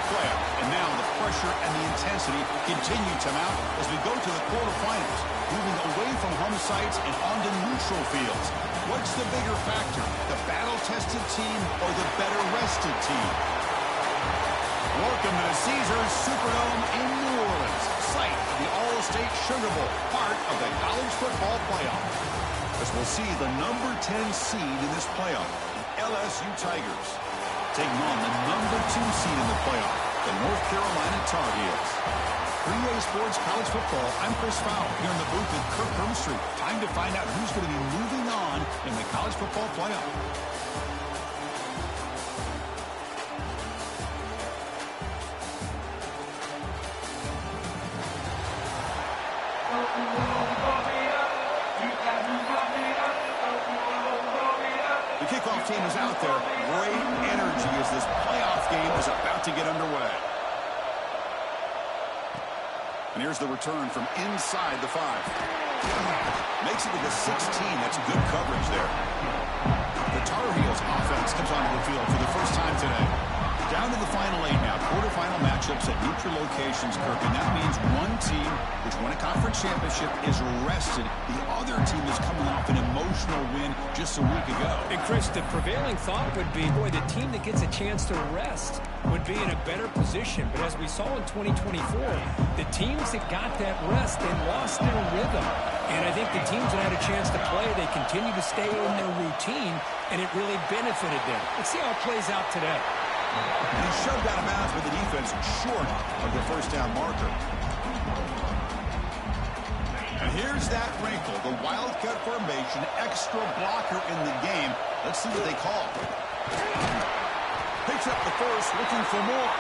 playoff. And now the pressure and the intensity continue to mount as we go to the quarterfinals, moving away from home sites and onto neutral fields. What's the bigger factor, the battle-tested team or the better-rested team? Welcome to the Caesars Superdome in New Orleans, site of the All-State Sugar Bowl, part of the college football playoff. As we'll see the number 10 seed in this playoff, the LSU Tigers, taking on the number 2 seed in the playoff, the North Carolina Tar Heels. 3A Sports College Football, I'm Chris Fowler here in the booth with Kirk Hermstreet. Time to find out who's going to be moving on in the college football playoff. The kickoff team is out there. Great energy as this playoff game is about to get underway. And here's the return from inside the 5. Makes it to the 16. That's good coverage there. The Tar Heels offense comes onto the field for the first time today. Down to the final 8 now. Quarterfinal matchups at neutral locations, Kirk. And that means one team which won a conference championship is rested. The other team is coming off an emotional win just a week ago. And Chris, the prevailing thought would be, boy, the team that gets a chance to rest would be in a better position. But as we saw in 2024, the teams that got that rest, they lost their rhythm. And I think the teams that had a chance to play, they continue to stay in their routine, and it really benefited them. Let's see how it plays out today. And he shoved out of bounds with the defense short of the first down marker. And here's that wrinkle, the Wildcat formation, extra blocker in the game. Let's see what they call. Picks up the first, looking for more.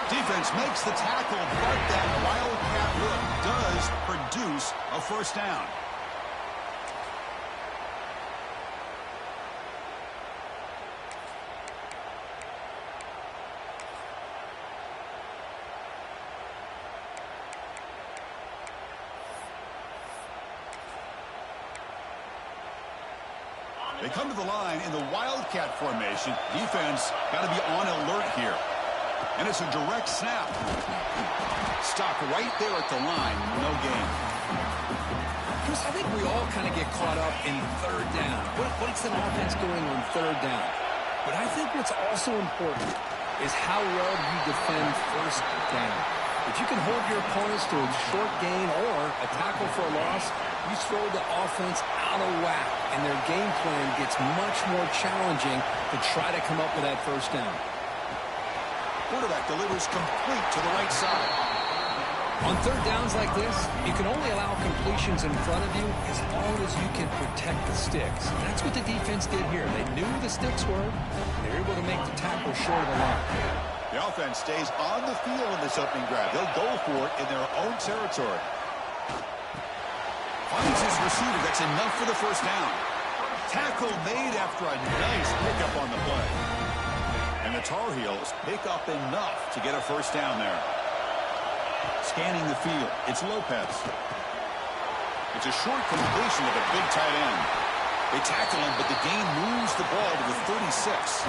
Defense makes the tackle, but that Wildcat look does produce a first down. They come to the line in the Wildcat formation. Defense got to be on alert here. And it's a direct snap. Stop right there at the line. No gain. Chris, I think we all kind of get caught up in third down. What's an offense doing on third down? But I think what's also important is how well you defend first down. If you can hold your opponents to a short gain or a tackle for a loss, you throw the offense out of whack, and their game plan gets much more challenging to try to come up with that first down. Quarterback delivers complete to the right side. On third downs like this, you can only allow completions in front of you as long as you can protect the sticks. That's what the defense did here. They knew the sticks were. They were able to make the tackle short of the line. The offense stays on the field in this opening grab. They'll go for it in their own territory. Finds his receiver. That's enough for the first down. Tackle made after a nice pickup on the play. And the Tar Heels pick up enough to get a first down there. Scanning the field. It's Lopez. It's a short completion to the big tight end. They tackle him, but the gain moves the ball to the 36.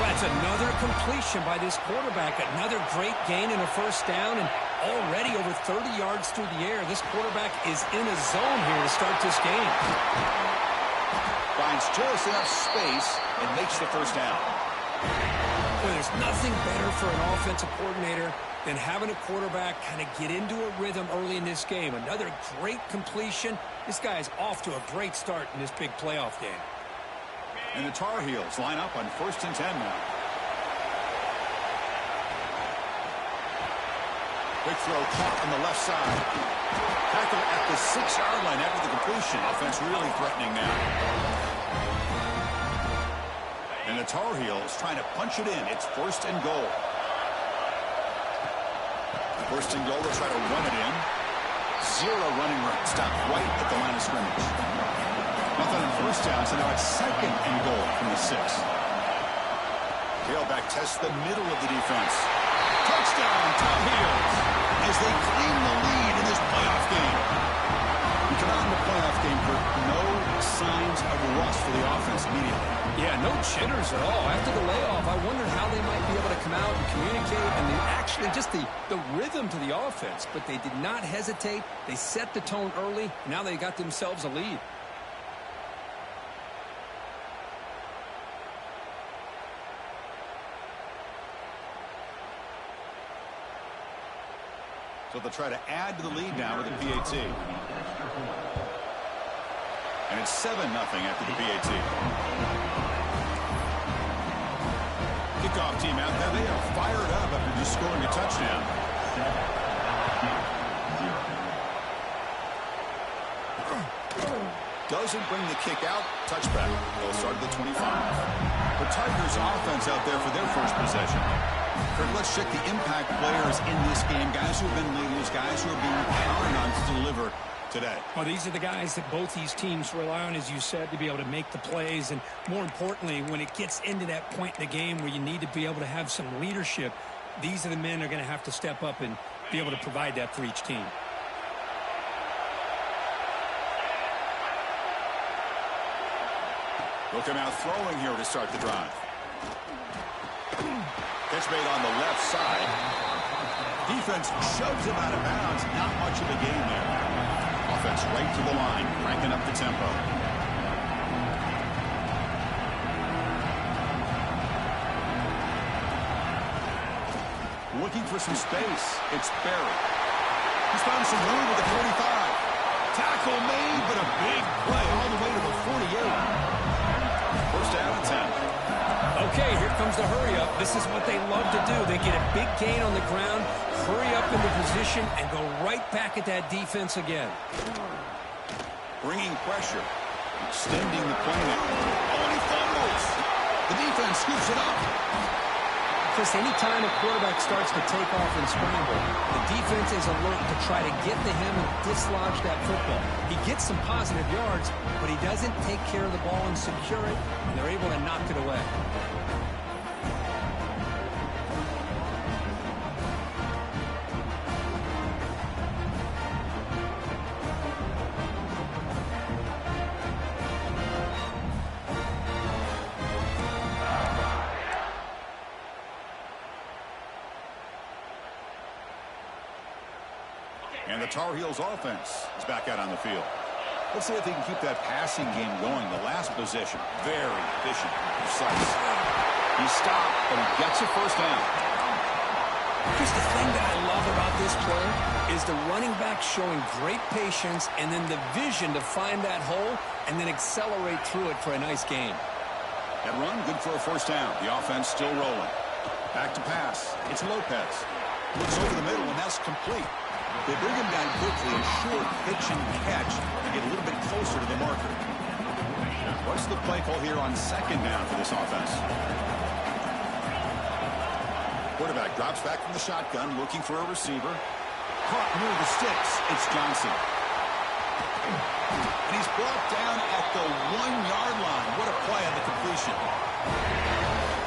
That's another completion by this quarterback. Another great gain in a first down, and already over 30 yards through the air. This quarterback is in a zone here to start this game. Finds just enough space and makes the first down. Well, there's nothing better for an offensive coordinator than having a quarterback kind of get into a rhythm early in this game. Another great completion. This guy is off to a great start in this big playoff game. And the Tar Heels line up on 1st and 10 now. Quick throw caught on the left side. Tackle at the 6-yard line after the completion. Offense really threatening now. And the Tar Heels trying to punch it in. It's 1st and goal. 1st and goal, they'll try to run it in. Zero running room. Stop right at the line of scrimmage. Nothing on first down, so now it's 2nd and goal from the 6. Tailback tests the middle of the defense. Touchdown, Tar Heels, as they claim the lead in this playoff game. We come out in the playoff game, Kirk. No signs of rust for the offense immediately. Yeah, no jitters at all. After the layoff, I wondered how they might be able to come out and communicate communicate and actually just the rhythm to the offense. But they did not hesitate. They set the tone early. Now they got themselves a lead. So they'll try to add to the lead now with the PAT. And it's 7-0 after the PAT. Kickoff team out there. They are fired up after just scoring a touchdown. Doesn't bring the kick out. Touchback. They'll start at the 25. The Tigers offense out there for their first possession. Kirk, let's check the impact players in this game. Guys who have been leaders, guys who are being counted on to deliver today. Well, these are the guys that both these teams rely on, as you said, to be able to make the plays. And more importantly, when it gets into that point in the game where you need to be able to have some leadership, these are the men that are going to have to step up and be able to provide that for each team. They'll come out throwing here to start the drive. Catch made on the left side. Defense shoves him out of bounds. Not much of a gain there. Offense right to the line, cranking up the tempo. Looking for some space. It's Barry. He's found some room with the 45. Tackle made, but a big play all the way to the 48. First down and 10. Okay, here comes the hurry up. This is what they love to do. They get a big gain on the ground, hurry up into position, and go right back at that defense again. Bringing pressure, extending the play now. Oh, and he fumbles. The defense scoops it up. Chris, anytime a quarterback starts to take off and scramble, the defense is alert to try to get to him and dislodge that football. He gets some positive yards, but he doesn't take care of the ball and secure it, and they're able to knock it away. And the Tar Heels offense is back out on the field. Let's see if they can keep that passing game going. The last possession, very efficient, precise. He stopped, but he gets a first down. Just the thing that I love about this play is the running back showing great patience and then the vision to find that hole and then accelerate through it for a nice gain. That run, good for a first down. The offense still rolling. Back to pass. It's Lopez. Looks over the middle, and that's complete. They bring him down quickly, a short pitch and catch, and get a little bit closer to the marker. What's the play call here on second down for this offense? Quarterback drops back from the shotgun, looking for a receiver. Caught near the sticks. It's Johnson. And he's brought down at the 1-yard line. What a play on the completion.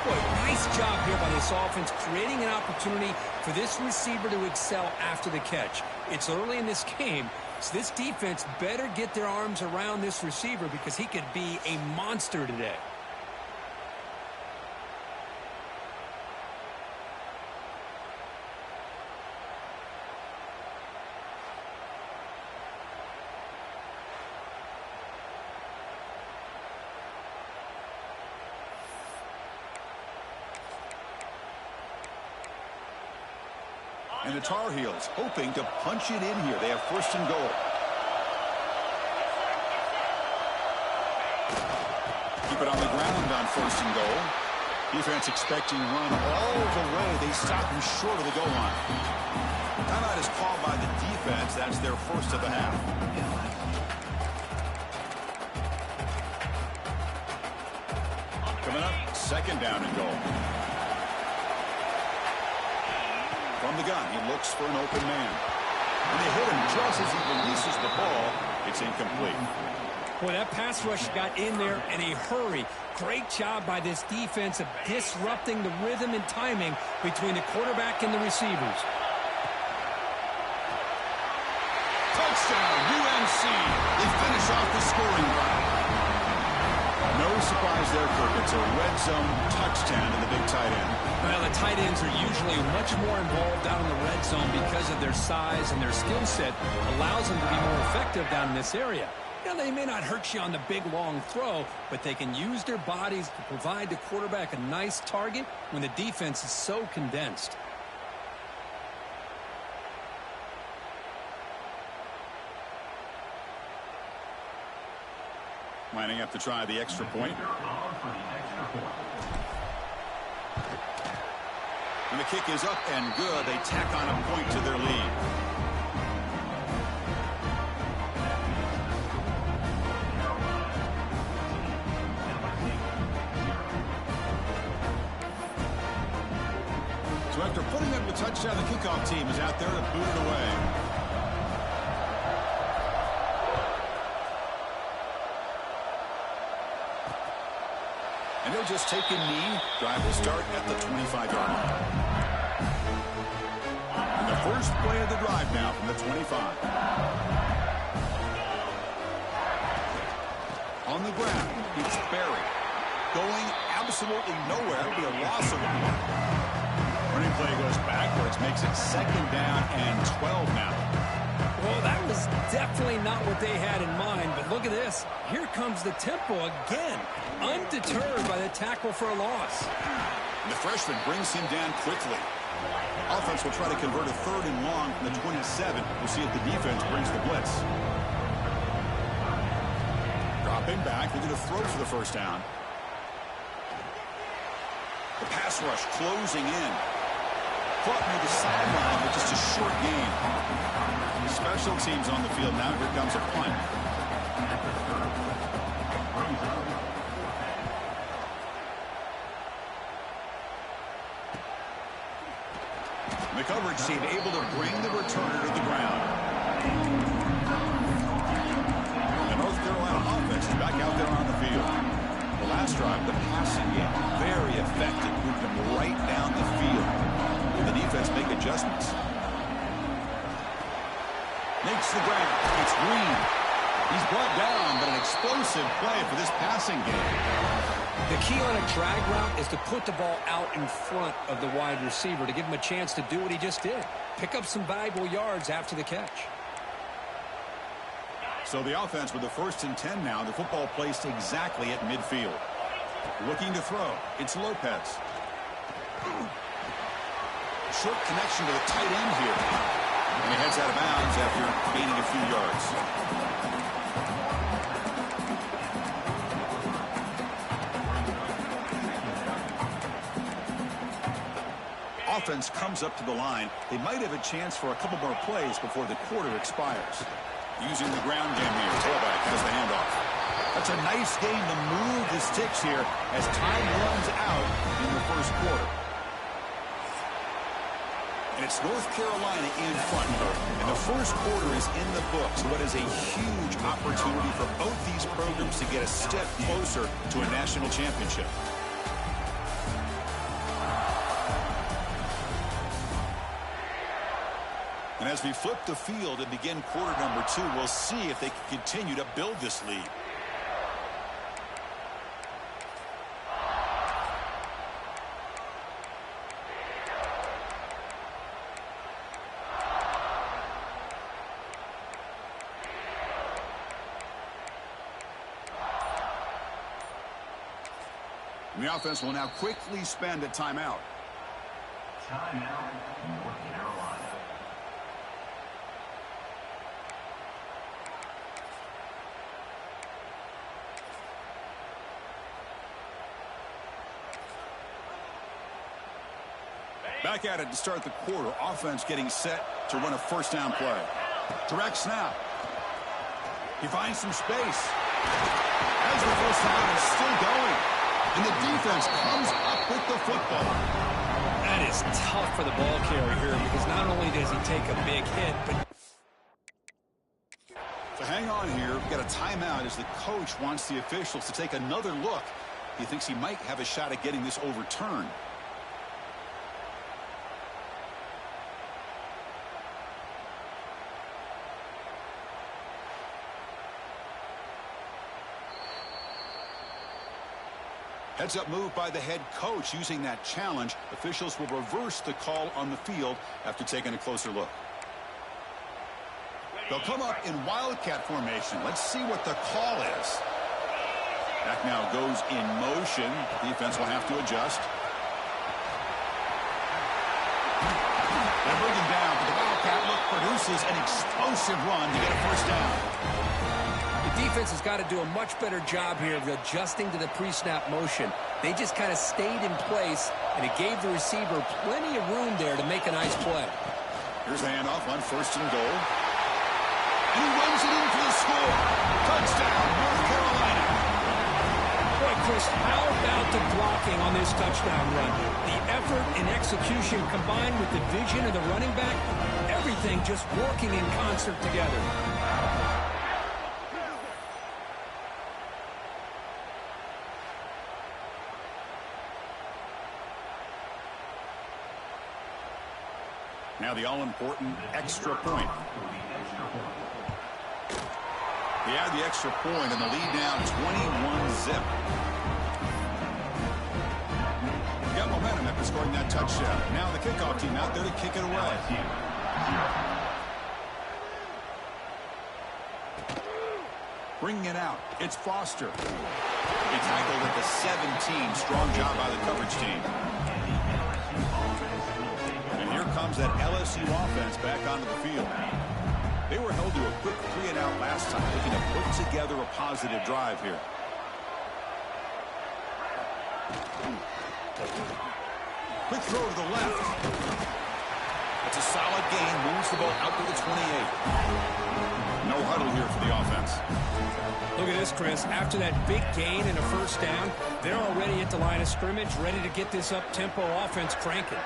Boy, nice job here by this offense, creating an opportunity for this receiver to excel after the catch. It's early in this game, so this defense better get their arms around this receiver because he could be a monster today. And the Tar Heels hoping to punch it in here. They have first and goal. Keep it on the ground on first and goal. Defense expecting run all the way. They stop him short of the goal line. Timeout is called by the defense. That's their first of the half. Coming up, second down and goal. From the gun, he looks for an open man. And they hit him just as he releases the ball. It's incomplete. Boy, that pass rush got in there in a hurry. Great job by this defense of disrupting the rhythm and timing between the quarterback and the receivers. Touchdown, UNC. They finish off the scoring drive. No surprise there, Kirk. It's a red zone touchdown to the big tight end. Well, the tight ends are usually much more involved down in the red zone because of their size and their skill set allows them to be more effective down in this area. Now, they may not hurt you on the big, long throw, but they can use their bodies to provide the quarterback a nice target when the defense is so condensed. Lining up to try the extra point. And the kick is up and good. They tack on a point to their lead. So after putting up the touchdown, the kickoff team is out there to boot it away. And he'll just take a knee. Drive will start at the 25-yard line. And the first play of the drive now from the 25. On the ground, it's buried. Going absolutely nowhere. It'll be a loss of a point. Running play goes backwards, makes it 2nd down and 12 now. Well, that was definitely not what they had in mind, but look at this. Here comes the tempo again, undeterred by the tackle for a loss. And the freshman brings him down quickly. Offense will try to convert a 3rd and long from the 27. We'll see if the defense brings the blitz. Dropping back, they're going to throw for the first down. The pass rush closing in. Caught near the sideline, but just a short gain. Special teams on the field now. Here comes a punt. The coverage team able to bring the returner to the ground. The North Carolina offense is back out there on the field. The last drive, the passing game, very effective. Moved them right down the field. Will the defense make adjustments? Makes the ground. It's Green. He's brought down, but an explosive play for this passing game. The key on a drag route is to put the ball out in front of the wide receiver to give him a chance to do what he just did. Pick up some valuable yards after the catch. So the offense with the 1st and 10 now. The football placed exactly at midfield. Looking to throw. It's Lopez. Short connection to the tight end here. And he heads out of bounds after gaining a few yards. Offense comes up to the line. They might have a chance for a couple more plays before the quarter expires. Using the ground game here. Tailback has the handoff. That's a nice game to move the sticks here as time runs out in the first quarter. And it's North Carolina in front. And the first quarter is in the books. What is a huge opportunity for both these programs to get a step closer to a national championship. And as we flip the field and begin quarter number 2, we'll see if they can continue to build this lead. And the offense will now quickly spend a timeout. Timeout, North Carolina. Back at it to start the quarter. Offense getting set to run a first down play. Direct snap. He finds some space. As the first down is still going. And the defense comes up with the football. That is tough for the ball carrier here because not only does he take a big hit, but... So hang on here. We've got a timeout as the coach wants the officials to take another look. He thinks he might have a shot at getting this overturned. Heads-up move by the head coach. Using that challenge, officials will reverse the call on the field after taking a closer look. They'll come up in wildcat formation. Let's see what the call is. Back now goes in motion. Defense will have to adjust. They're bringing down, but the wildcat look produces an explosive run to get a first down. The defense has got to do a much better job here of adjusting to the pre-snap motion. They just kind of stayed in place, and it gave the receiver plenty of room there to make a nice play. Here's the handoff on 1st and goal. And he runs it in for the score. Touchdown, North Carolina. Boy, Chris, how about the blocking on this touchdown run? The effort and execution combined with the vision of the running back, everything just working in concert together. Now the all-important extra point. They add the extra point and the lead now 21-zip. Got momentum after scoring that touchdown. Now the kickoff team out there to kick it away. Bringing it out. It's Foster. He tackled at the 17. Strong job by the coverage team. Comes that LSU offense back onto the field. They were held to a quick 3-and-out last time, looking to put together a positive drive here. Quick throw to the left. That's a solid gain. Moves the ball out to the 28. No huddle here for the offense. Look at this, Chris. After that big gain and a first down, they're already at the line of scrimmage, ready to get this up-tempo offense cranking.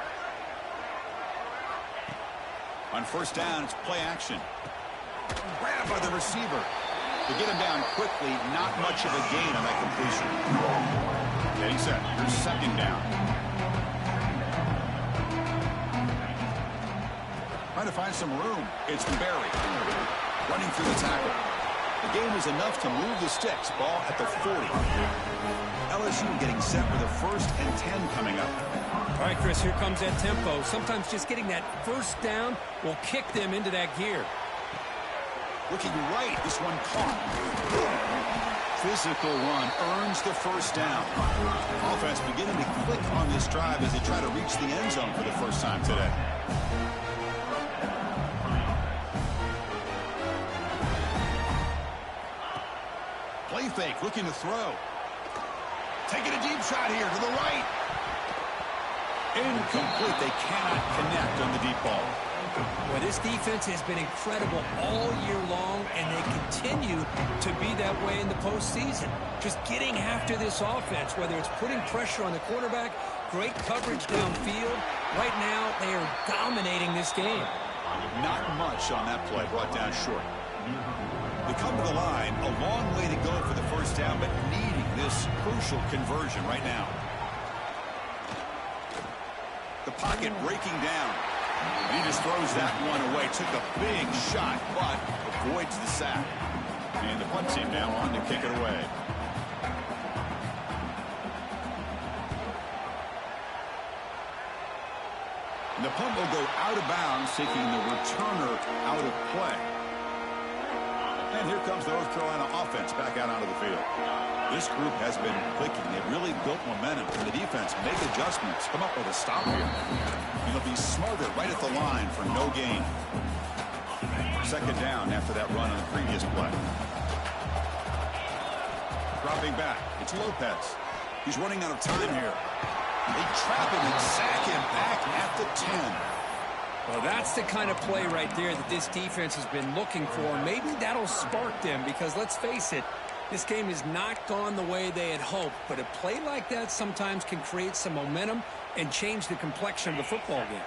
On 1st down, it's play action. Grabbed by the receiver. To get him down quickly, not much of a gain on that completion. Getting set. Here's 2nd down. Trying to find some room. It's Berry. Running through the tackle. The game is enough to move the sticks. Ball at the 40. LSU getting set with a 1st and 10 coming up. All right, Chris, here comes that tempo. Sometimes just getting that first down will kick them into that gear. Looking right, this one caught. Physical run earns the first down. Offense beginning to click on this drive as they try to reach the end zone for the first time today. Play fake, looking to throw. Taking a deep shot here to the right. Incomplete. They cannot connect on the deep ball. Well, this defense has been incredible all year long, and they continue to be that way in the postseason. Just getting after this offense, whether it's putting pressure on the quarterback, great coverage downfield. Right now, they are dominating this game. Not much on that play, brought down short. They come to the line, a long way to go for the first down, but needing this crucial conversion right now. The pocket breaking down. And he just throws that one away. Took a big shot, but avoids the sack. And the punt team now on to kick it away. And the punt will go out of bounds, taking the returner out of play. And here comes the North Carolina offense back out onto the field. This group has been clicking. They've really built momentum. And the defense make adjustments. Come up with a stop here. And they'll be smarter right at the line for no gain. 2nd down after that run on the previous play. Dropping back. It's Lopez. He's running out of time here. They trap him and sack him back at the 10. Well, that's the kind of play right there that this defense has been looking for. Maybe that'll spark them because, let's face it, this game has not gone the way they had hoped. But a play like that sometimes can create some momentum and change the complexion of the football game.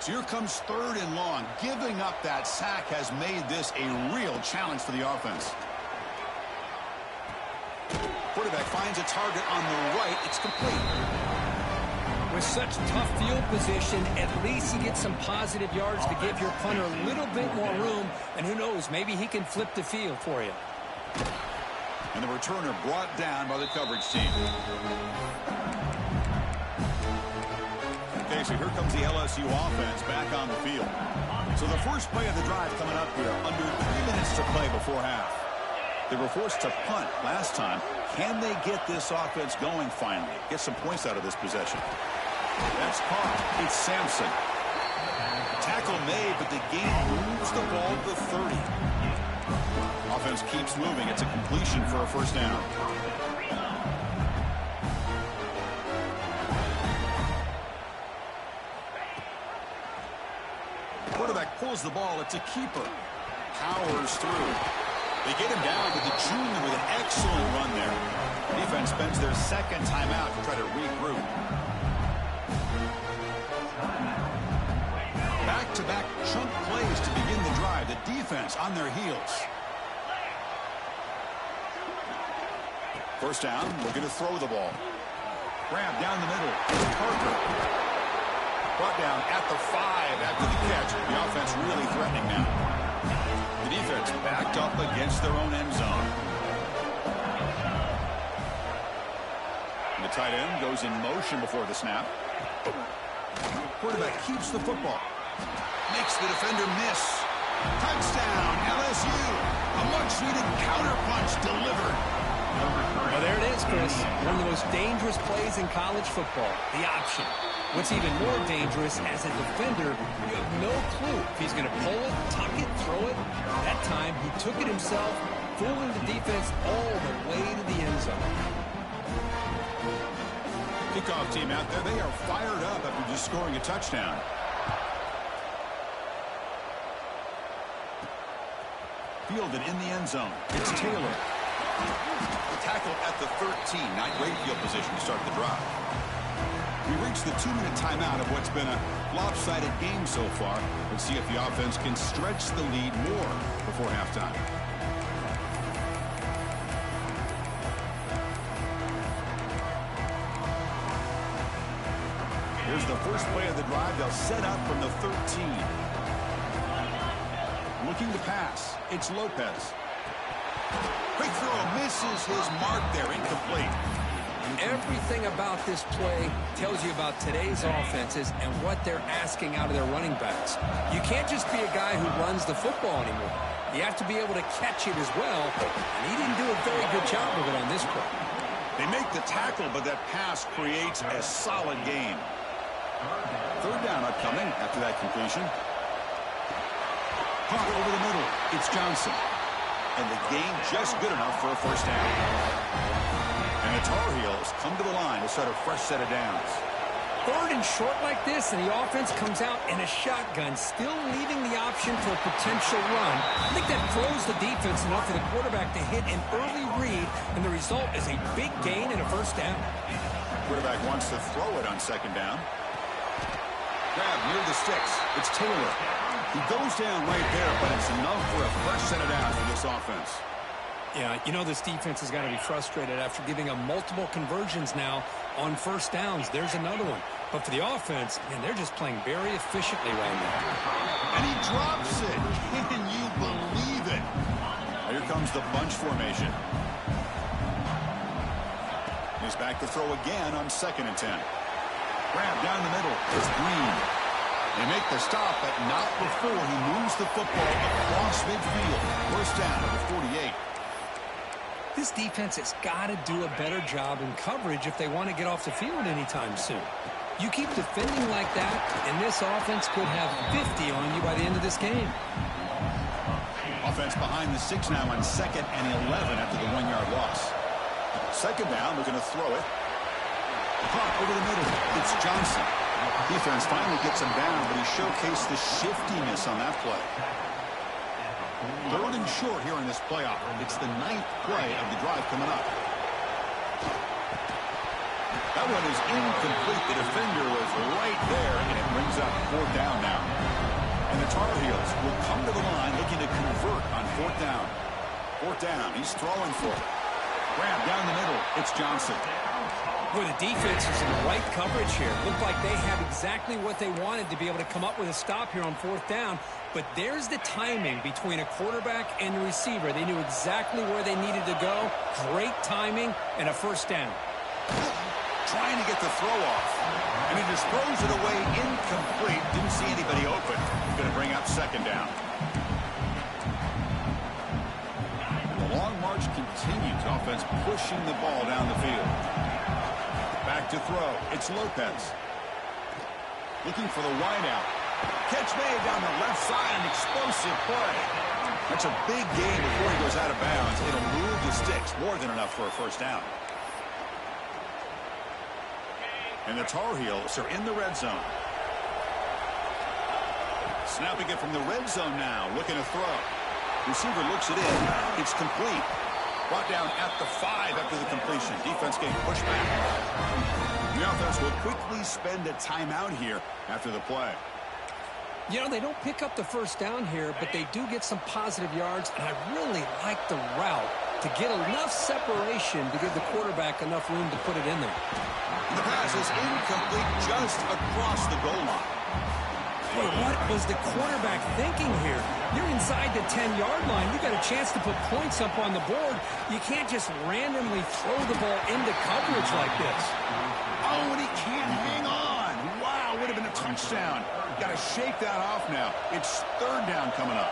So here comes 3rd and long. Giving up that sack has made this a real challenge for the offense. Quarterback finds a target on the right. It's complete. With such tough field position, at least you get some positive yards to give your punter a little bit more room. And who knows, maybe he can flip the field for you. And the returner brought down by the coverage team. Okay, so here comes the LSU offense back on the field. So the first play of the drive coming up here, under 3 minutes to play before half. They were forced to punt last time. Can they get this offense going finally? Get some points out of this possession. That's caught. It's Sampson. Tackle made, but the game moves the ball to 30. Offense keeps moving. It's a completion for a first down. Quarterback pulls the ball. It's a keeper. Powers through. They get him down to the junior with an excellent run there. Defense spends their second timeout to try to regroup. Back-to-back chunk plays to begin the drive. The defense on their heels. First down, looking to throw the ball. Grab down the middle. It's Parker. Brought down at the 5 after the catch. The offense really threatening now. The defense backed up against their own end zone. The tight end goes in motion before the snap. Quarterback keeps the football. Makes the defender miss. Touchdown, LSU. A much-needed counterpunch delivered. Well, there it is, Chris. One of the most dangerous plays in college football, the option. What's even more dangerous, as a defender, you have no clue if he's going to pull it, tuck it, throw it. That time, he took it himself, fooling the defense all the way to the end zone. Kickoff team out there, they are fired up after just scoring a touchdown. Fielded in the end zone. It's Taylor. Tackle at the 13. Not great field position to start the drive. We reached the 2-minute timeout of what's been a lopsided game so far. Let's see if the offense can stretch the lead more before halftime. Here's the first play of the drive. They'll set up from the 13. Looking to pass. It's Lopez. Quick throw, misses his mark there, incomplete. Everything about this play tells you about today's offenses and what they're asking out of their running backs. You can't just be a guy who runs the football anymore. You have to be able to catch it as well, and he didn't do a very good job of it on this play. They make the tackle, but that pass creates a solid game. Third down upcoming after that completion. Caught over the middle. It's Johnson. And the gain just good enough for a first down. And the Tar Heels come to the line to start a fresh set of downs. Third and short like this, and the offense comes out in a shotgun, still leaving the option for a potential run. I think that throws the defense enough for the quarterback to hit an early read, and the result is a big gain and a first down. Quarterback wants to throw it on second down. Grab near the sticks. It's Taylor. He goes down right there, but it's enough for a fresh set of downs for this offense. Yeah, you know this defense has got to be frustrated after giving them multiple conversions now on first downs. There's another one. But for the offense, man, they're just playing very efficiently right now. And he drops it. Can you believe it? Here comes the bunch formation. He's back to throw again on 2nd and 10. Grab down the middle. It's Green. They make the stop, but not before he moves the football across midfield. First down at the 48. This defense has got to do a better job in coverage if they want to get off the field anytime soon. You keep defending like that, and this offense could have 50 on you by the end of this game. Offense behind the 6 now on 2nd and 11 after the 1-yard loss. Second down, they're going to throw it. Caught over the middle. It's Johnson. Defense finally gets him down, but he showcased the shiftiness on that play. Third and short here in this playoff. It's the 9th play of the drive coming up. That one is incomplete. The defender was right there, and it brings up 4th down now. And the Tar Heels will come to the line looking to convert on 4th down. 4th down. He's throwing for it. Grab down the middle. It's Johnson. Boy, the defense is in the right coverage here. Looked like they had exactly what they wanted to be able to come up with a stop here on 4th down. But there's the timing between a quarterback and the receiver. They knew exactly where they needed to go. Great timing and a 1st down. Trying to get the throw off. And he just throws it away incomplete. Didn't see anybody open. Going to bring up 2nd down. And the long march continues. Offense pushing the ball down the field. Back to throw. It's Lopez. Looking for the wideout. Catch made down the left side. An explosive play. That's a big gain before he goes out of bounds. It'll move the sticks. More than enough for a 1st down. And the Tar Heels are in the red zone. Snapping it from the red zone now. Looking to throw. Receiver looks it in. It's complete. Brought down at the 5 after the completion. Defense getting pushed back. The offense will quickly spend a timeout here after the play. You know, they don't pick up the 1st down here, but they do get some positive yards, and I really like the route to get enough separation to give the quarterback enough room to put it in there. The pass is incomplete just across the goal line. Boy, what was the quarterback thinking here? You're inside the 10-yard line. You got a chance to put points up on the board. You can't just randomly throw the ball into coverage like this. Oh, and he can't hang on. Wow, would have been a touchdown. Got to shake that off now. It's 3rd down coming up.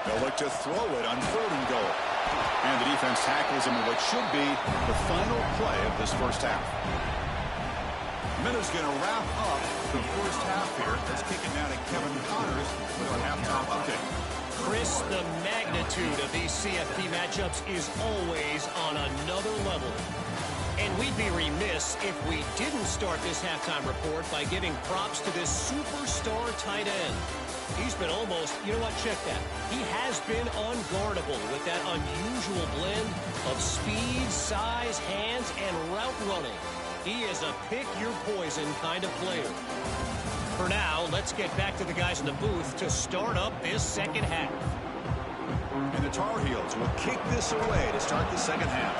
They'll look to throw it on 3rd and goal. And the defense tackles him in what should be the final play of this 1st half. Minutes going to wrap up the 1st half here. Let's kick it now to Kevin Connors with our halftime update. Chris, the magnitude of these CFP matchups is always on another level. And we'd be remiss if we didn't start this halftime report by giving props to this superstar tight end. He's been almost, you know what, check that. He has been unguardable with that unusual blend of speed, size, hands, and route running. He is a pick-your-poison kind of player. For now, let's get back to the guys in the booth to start up this 2nd half. And the Tar Heels will kick this away to start the 2nd half.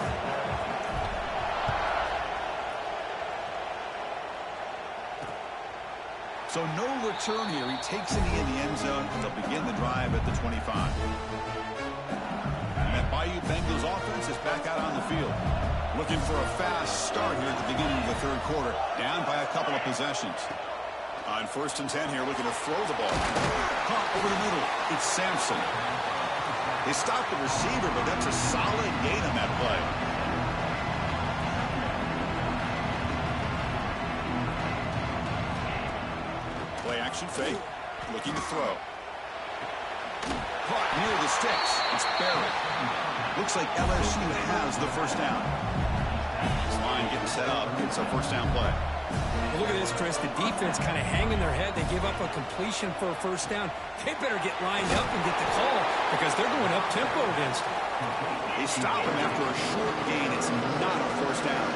So no return here. He takes it in the end zone. They'll begin the drive at the 25. And that Bayou Bengals offense is back out on the field. Looking for a fast start here at the beginning of the 3rd quarter. Down by a couple of possessions. On 1st and 10 here, looking to throw the ball. Caught over the middle. It's Sampson. They stopped the receiver, but that's a solid gain on that play. Play action fake. Looking to throw. Caught near the sticks. It's Barrett. Looks like LSU has the 1st down. This line getting set up. It's a 1st down play. Well, look at this, Chris. The defense kind of hanging their head. They give up a completion for a 1st down. They better get lined up and get the call because they're going up-tempo against them. They stop him after a short gain. It's not a 1st down.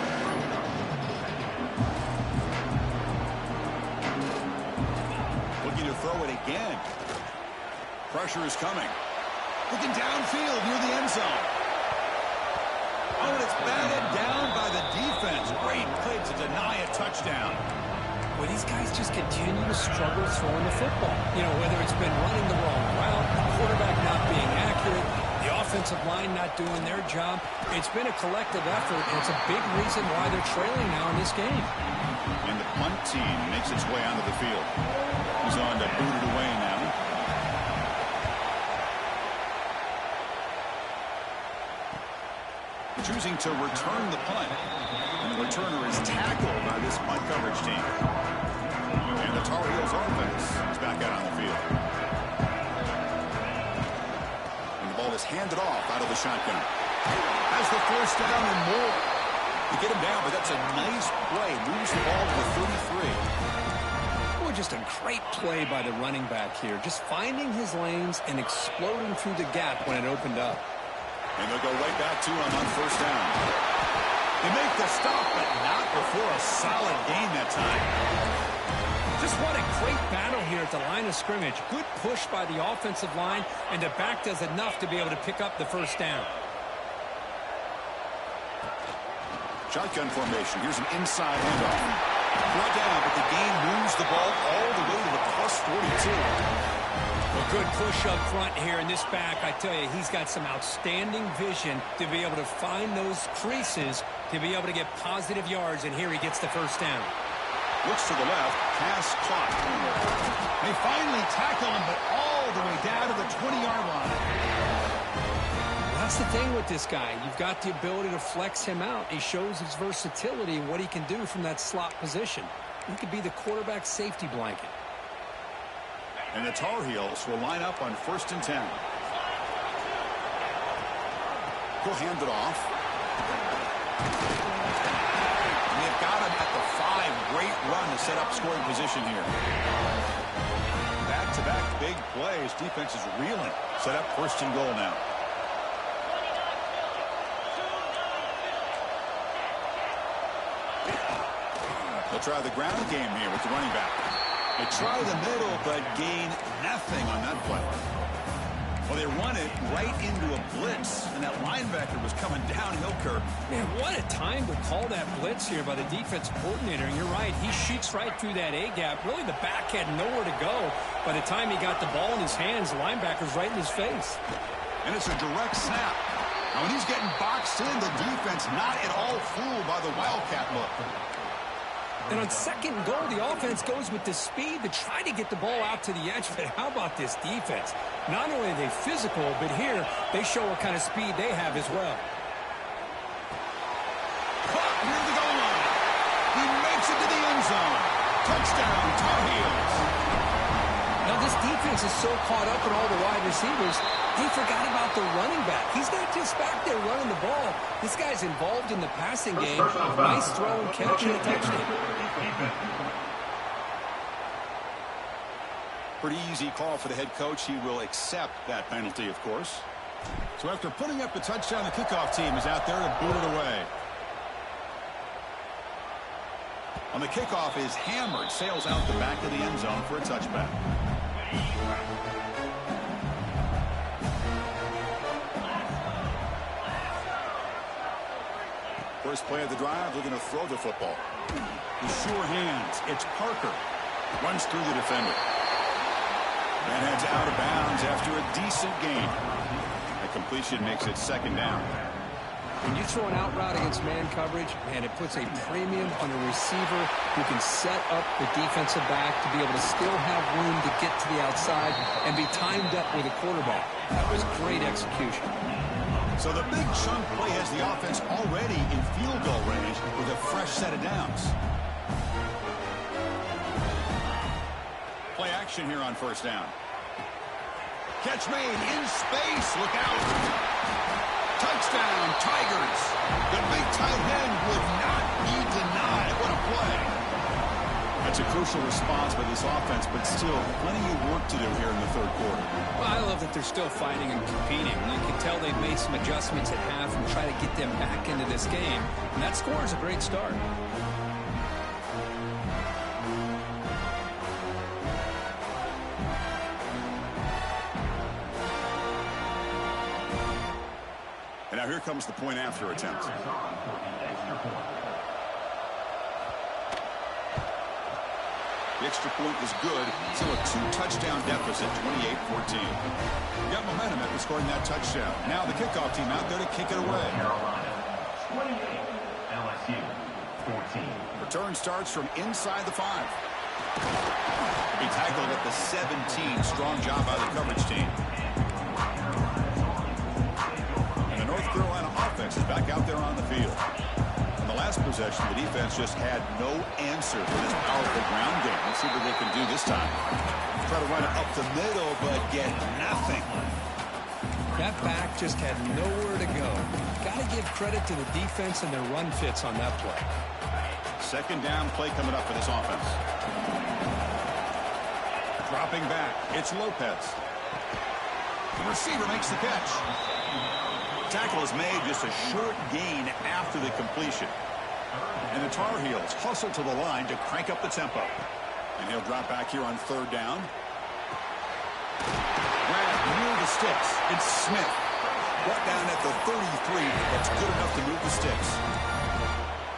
Looking to throw it again. Pressure is coming. Looking downfield near the end zone. Oh, and it's batted down by the defense. Great play to deny a touchdown. Well, these guys just continue to struggle throwing the football. You know, whether it's been running the wrong route, the quarterback not being accurate, the offensive line not doing their job. It's been a collective effort, and it's a big reason why they're trailing now in this game. And the punt team makes its way onto the field. He's on to boot it away now. Choosing to return the punt. And the returner is tackled by this punt coverage team. And the Tar Heels offense is back out on the field. And the ball is handed off out of the shotgun. Has the 1st down and more. You get him down, but that's a nice play. Moves the ball to the 33. Boy, just a great play by the running back here. Just finding his lanes and exploding through the gap when it opened up. And they'll go right back to him on 1st down. They make the stop, but not before a solid gain that time. Just what a great battle here at the line of scrimmage. Good push by the offensive line, and the back does enough to be able to pick up the 1st down. Shotgun formation. Here's an inside handoff. Brought down, but the game moves the ball all the way to the +42. A good push up front here in this back. I tell you, he's got some outstanding vision to be able to find those creases, to be able to get positive yards, and here he gets the first down. Looks to the left, pass caught. They finally tackle him, but all the way down to the 20-yard line. That's the thing with this guy. You've got the ability to flex him out. He shows his versatility and what he can do from that slot position. He could be the quarterback safety blanket. And the Tar Heels will line up on 1st and 10. He'll hand it off. And they've got him at the 5. Great run to set up scoring position here. Back-to-back big plays. Defense is reeling. Set up 1st and goal now. They'll try the ground game here with the running back. They try the middle, but gain nothing on that play. Well, they run it right into a blitz, and that linebacker was coming downhill curve. Man, what a time to call that blitz here by the defensive coordinator. And you're right, he shoots right through that A-gap. Really, the back had nowhere to go. By the time he got the ball in his hands, the linebacker's right in his face. And it's a direct snap. Now, when he's getting boxed in, the defense not at all fooled by the Wildcat look. And on 2nd and goal, the offense goes with the speed to try to get the ball out to the edge. But how about this defense? Not only are they physical, but here they show what kind of speed they have as well. Caught near the goal line. He makes it to the end zone. Touchdown, Tar Heels. Now, this defense is so caught up in all the wide receivers, they forgot about the running back. He's not just back there running the ball. This guy's involved in the passing game. Nice throw and catch and a touchdown. Pretty easy call for the head coach. He will accept that penalty, of course. So after putting up the touchdown, the kickoff team is out there to boot it away. On the kickoff is hammered, sails out the back of the end zone for a touchback. First play of the drive, they're going to throw the football. The sure hands, it's Parker. Runs through the defender. And heads out of bounds after a decent gain. A completion makes it 2nd down. When you throw an out route against man coverage, man, it puts a premium on a receiver who can set up the defensive back to be able to still have room to get to the outside and be timed up with a quarterback. That was great execution. So the big chunk play has the offense already in field goal range with a fresh set of downs. Play action here on 1st down. Catch made in space. Look out. Touchdown, Tigers. The big tight end would not be denied. What a play. That's a crucial response by this offense, but still plenty of work to do here in the 3rd quarter. Well, I love that they're still fighting and competing. You can tell they've made some adjustments at half and try to get them back into this game. And that score is a great start. And now here comes the point after attempt. The extra point is good. Still a 2-touchdown deficit, 28-14. Got momentum after scoring that touchdown. Now the kickoff team out there to kick it away. Carolina, 28, LSU, 14. Return starts from inside the 5. He tackled at the 17. Strong job by the coverage team. And the North Carolina offense is back out there on the field. On the last possession, the defense just had no answer for this powerful ground game. Let's see what they can do this time. Try to run it up the middle, but get nothing. That back just had nowhere to go. Got to give credit to the defense and their run fits on that play. 2nd down play coming up for this offense. Dropping back, it's Lopez. The receiver makes the catch. Tackle is made, just a short gain after the completion. And the Tar Heels hustle to the line to crank up the tempo. And he'll drop back here on 3rd down. Grabbed near the sticks. It's Smith. Brought down at the 33. That's good enough to move the sticks.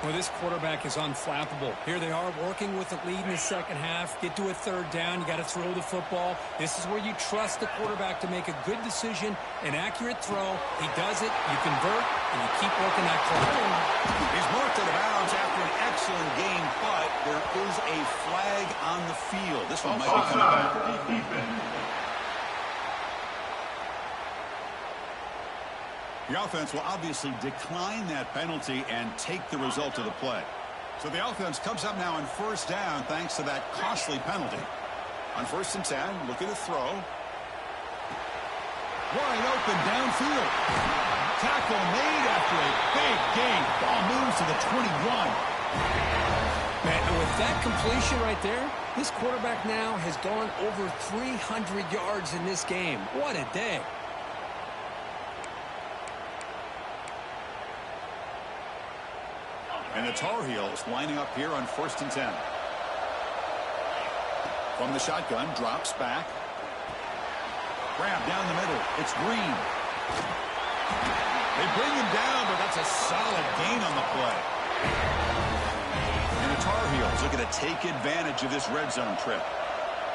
Well, this quarterback is unflappable. Here they are working with the lead in the second half. Get to a third down. You got to throw the football. This is where you trust the quarterback to make a good decision, an accurate throw. He does it. You convert, and you keep working that clock. He's marked out of bounds after an excellent game, but there is a flag on the field. This one might be coming back. The offense will obviously decline that penalty and take the result of the play. So the offense comes up now on first down thanks to that costly penalty. On 1st and 10, looking to throw. Wide open downfield. Tackle made after a big gain. Ball moves to the 21. Man, with that completion right there, this quarterback now has gone over 300 yards in this game. What a day. And the Tar Heels lining up here on 1st and 10. From the shotgun, drops back. Grab down the middle. It's Green. They bring him down, but that's a solid gain on the play. And the Tar Heels looking to take advantage of this red zone trip.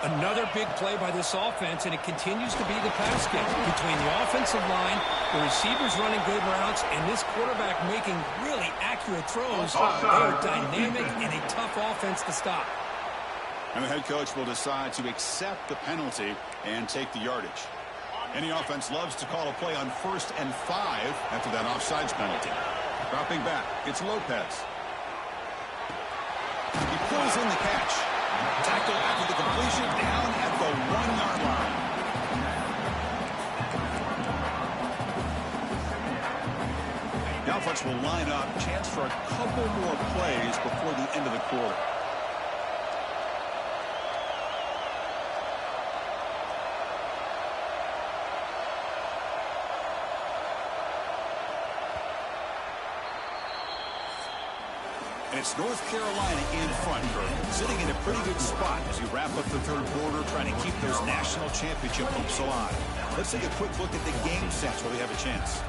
Another big play by this offense, and it continues to be the pass game between the offensive line, the receivers running good routes, and this quarterback making really accurate throws. They are dynamic and a tough offense to stop. And the head coach will decide to accept the penalty and take the yardage. Any offense loves to call a play on 1st and 5 after that offsides penalty. Dropping back, it's Lopez. He pulls in the catch. Tackle after the completion, down at the 1-yard line. The offense will line up. Chance for a couple more plays before the end of the quarter. And it's North Carolina in front, Kurt, sitting in a pretty good spot as we wrap up the third quarter, trying to keep those national championship hopes alive. Let's take a quick look at the game sense where we have a chance.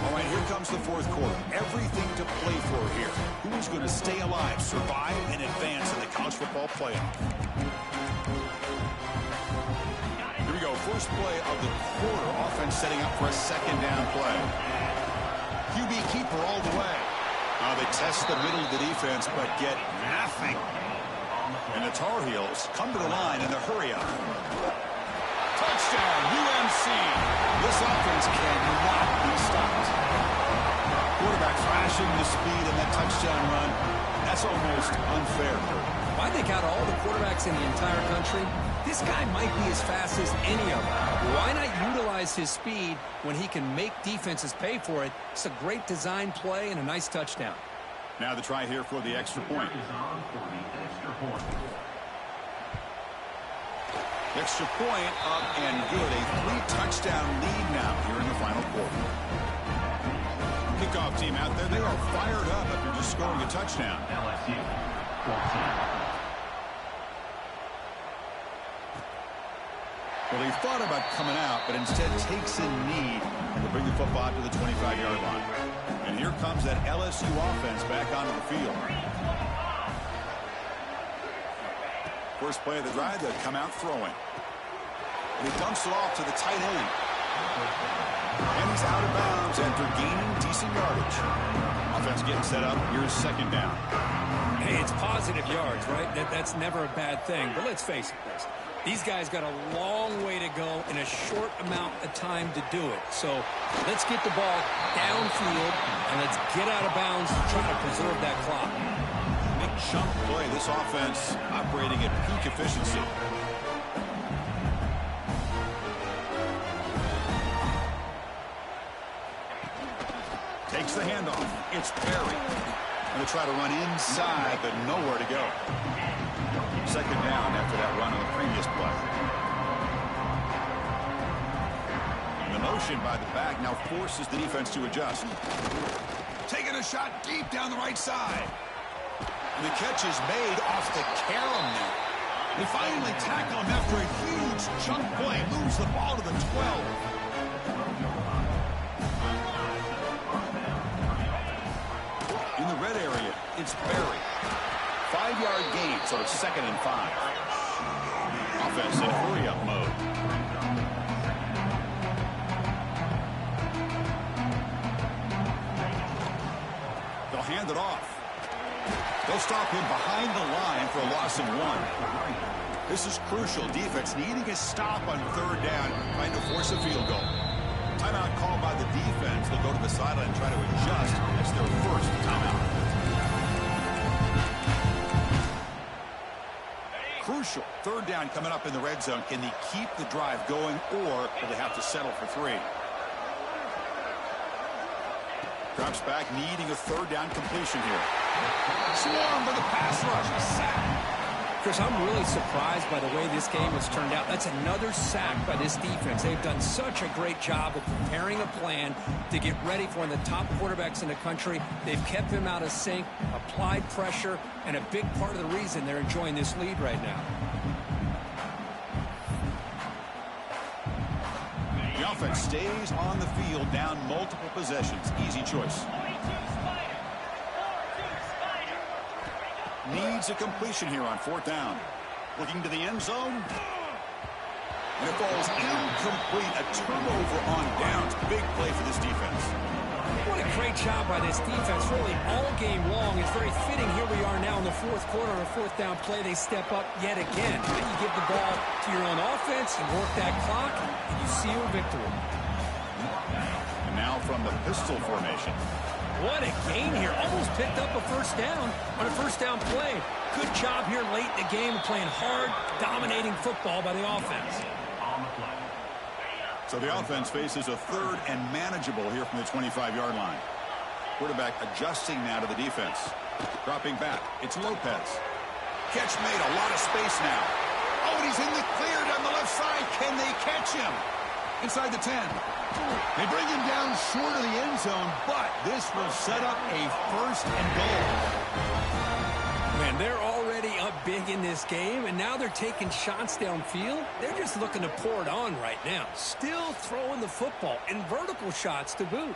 All right, here comes the fourth quarter. Everything to play for here. Who's going to stay alive, survive, and advance in the college football playoff? First play of the quarter. Offense setting up for a second down play. QB keeper all the way. They test the middle of the defense, but get nothing. And the Tar Heels come to the line in a hurry up. Touchdown, UNC. This offense cannot be stopped. Quarterback flashing the speed in that touchdown run. That's almost unfair. I think out of all the quarterbacks in the entire country, this guy might be as fast as any of them. Why not utilize his speed when he can make defenses pay for it? It's a great design play and a nice touchdown. Now the try here for the extra point. Extra point up and good. A 3-touchdown lead now here in the final quarter. Kickoff team out there. They are fired up after just scoring a touchdown. LSU 14. Well, he thought about coming out, but instead takes a knee to bring the football to the 25-yard line. And here comes that LSU offense back onto the field. First play of the drive, they'll come out throwing. And he dumps it off to the tight end. And he's out of bounds after gaining decent yardage. Offense getting set up. Here's second down. Hey, it's positive yards, right? That's never a bad thing. But let's face it, guys. These guys got a long way to go in a short amount of time to do it. So let's get the ball downfield and let's get out of bounds to try to preserve that clock. Big chunk play. This offense operating at peak efficiency. Takes the handoff. It's Perry. Going to try to run inside, but nowhere to go. Second down after that run on the previous play. And the motion by the back now forces the defense to adjust. Taking a shot deep down the right side. And the catch is made off the carom now. They finally tackle him after a huge chunk play. Moves the ball to the 12. it's buried. 5-yard gain, so it's 2nd and 5. Offense in hurry-up mode. They'll hand it off. They'll stop him behind the line for a loss of 1. This is crucial. Defense needing a stop on 3rd down, trying to force a field goal. Timeout called by the defense. They'll go to the sideline and try to adjust. It's their first timeout. Crucial. 3rd down coming up in the red zone. Can they keep the drive going, or will they have to settle for 3? Drops back, needing a 3rd down completion here. Swarm with a pass rush. A sack. Chris, I'm really surprised by the way this game has turned out. That's another sack by this defense. They've done such a great job of preparing a plan to get ready for one of the top quarterbacks in the country. They've kept him out of sync, applied pressure, and a big part of the reason they're enjoying this lead right now. The offense stays on the field, down multiple possessions. Easy choice. Needs a completion here on 4th down. Looking to the end zone. And it falls incomplete. A turnover on downs. Big play for this defense. What a great job by this defense, really all game long. It's very fitting. Here we are now in the 4th quarter on a 4th down play. They step up yet again. Then you give the ball to your own offense, you work that clock, and you seal a victory. And now from the pistol formation. What a gain here. Almost picked up a 1st down on a 1st down play. Good job here late in the game, playing hard, dominating football by the offense. So the offense faces a 3rd and manageable here from the 25-yard line. Quarterback adjusting now to the defense. Dropping back. It's Lopez. Catch made. A lot of space now. Oh, and he's in the clear down the left side. Can they catch him? Inside the 10. They bring him down short of the end zone, but this will set up a 1st and goal. Man, they're already up big in this game, and now they're taking shots downfield. They're just looking to pour it on right now. Still throwing the football, and vertical shots to boot.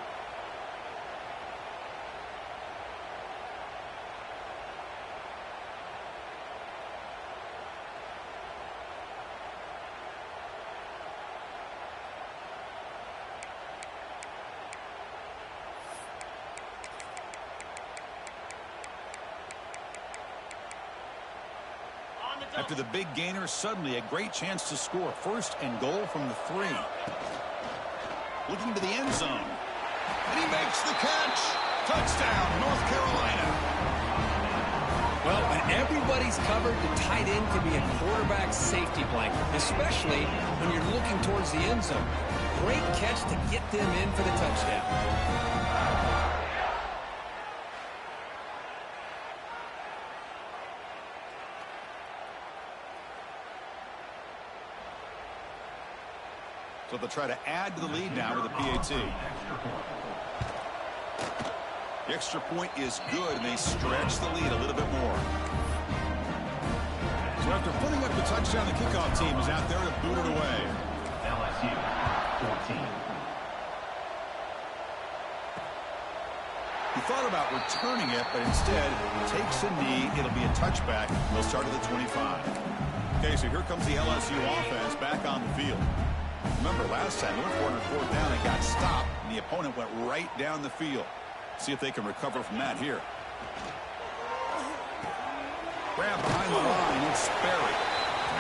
After the big gainer, suddenly a great chance to score. 1st and goal from the 3. Looking to the end zone. And he makes the catch. Touchdown, North Carolina. Well, when everybody's covered, the tight end can be a quarterback's safety blanket, especially when you're looking towards the end zone. Great catch to get them in for the touchdown. So they'll try to add to the lead now with a PAT. The extra point is good, and they stretch the lead a little bit more. So after putting up the touchdown, the kickoff team is out there to boot it away. LSU 14. He thought about returning it, but instead takes a knee. It'll be a touchback. They'll start at the 25. Okay, so here comes the LSU offense back on the field. Remember, last time, they went for it on 4th down and got stopped, and the opponent went right down the field. See if they can recover from that here. Grab behind the line, it's Sperry.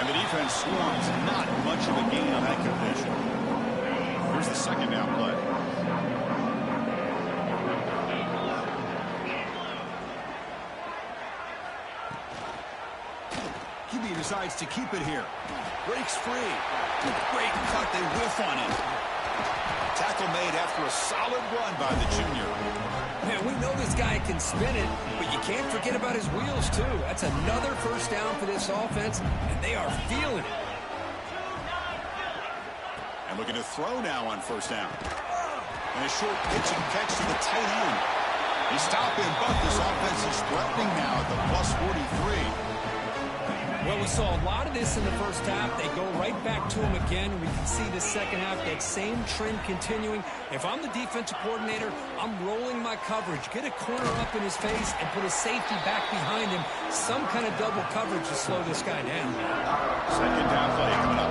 And the defense swarms. Not much of a gain on that completion. Here's the 2nd down play. QB decides to keep it here. Breaks free. Great cut. They whiff on him. Tackle made after a solid run by the junior. Man, we know this guy can spin it, but you can't forget about his wheels, too. That's another 1st down for this offense, and they are feeling it. And looking to throw now on 1st down. And a short pitch and catch to the tight end. They stop him, but this offense is threatening now at the +43. Well, we saw a lot of this in the first half. They go right back to him again. We can see the second half, that same trend continuing. If I'm the defensive coordinator, I'm rolling my coverage. Get a corner up in his face and put a safety back behind him. Some kind of double coverage to slow this guy down. Second down play coming up.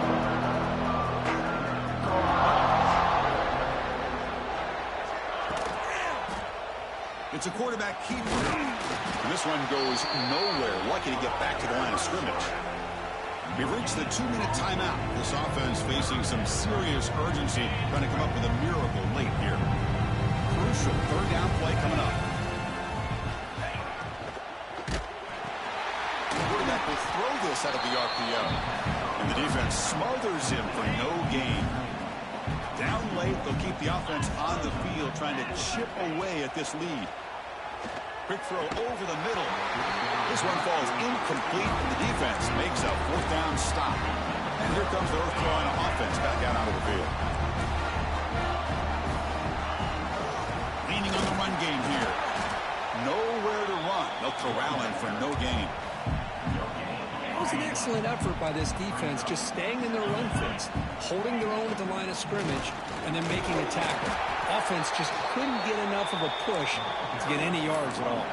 It's a quarterback keeper. And this one goes nowhere. Lucky to get back to the line of scrimmage. We've reached the 2-minute timeout. This offense facing some serious urgency, trying to come up with a miracle late here. Crucial third down play coming up. The quarterback will throw this out of the RPO. And the defense smothers him for no gain. Down late, they'll keep the offense on the field, trying to chip away at this lead. Quick throw over the middle. This one falls incomplete, and the defense makes a fourth down stop. And here comes the North Carolina offense back out onto the field. Leaning on the run game here. Nowhere to run. They'll corral him for no gain. It was an excellent effort by this defense, just staying in their run fits, holding their own at the line of scrimmage, and then making a tackle. Offense just couldn't get enough of a push to get any yards at all.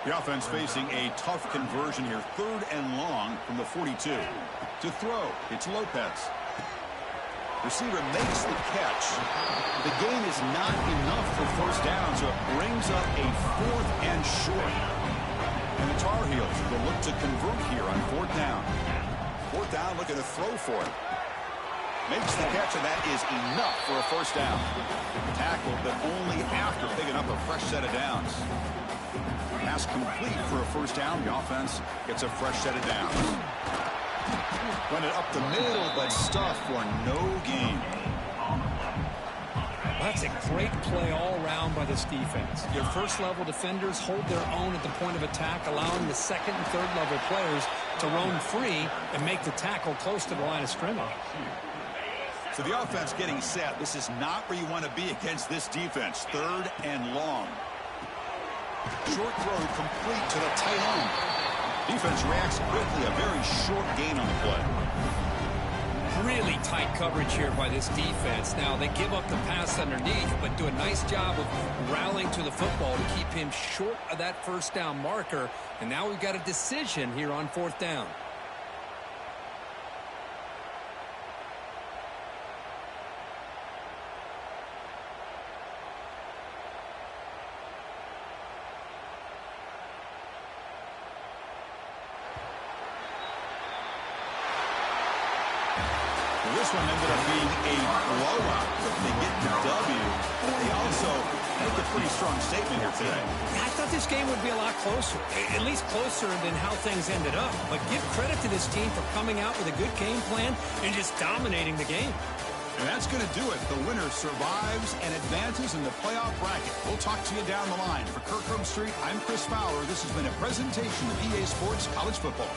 The offense facing a tough conversion here. Third and long from the 42. To throw, it's Lopez. Receiver makes the catch. The gain is not enough for first down, so it brings up a fourth and short. And the Tar Heels will look to convert here on fourth down. Fourth down, looking to throw for it. Makes the catch, and that is enough for a first down. Tackled, but only after picking up a fresh set of downs. Pass complete for a first down. The offense gets a fresh set of downs. Run it up the middle, but stuffed for no gain. That's a great play all around by this defense. Your first-level defenders hold their own at the point of attack, allowing the second and third-level players to roam free and make the tackle close to the line of scrimmage. So the offense getting set. This is not where you want to be against this defense. Third and long. Short throw complete to the tight end. Defense reacts quickly. A very short gain on the play. Really tight coverage here by this defense. Now, they give up the pass underneath, but do a nice job of rallying to the football to keep him short of that first down marker. And now we've got a decision here on fourth down. This one ended up being a blowout. They get the W, but they also make a pretty strong statement here today. I thought this game would be a lot closer, at least closer than how things ended up. But give credit to this team for coming out with a good game plan and just dominating the game. And that's going to do it. The winner survives and advances in the playoff bracket. We'll talk to you down the line. For Kirkland Street, I'm Chris Fowler. This has been a presentation of EA Sports College Football.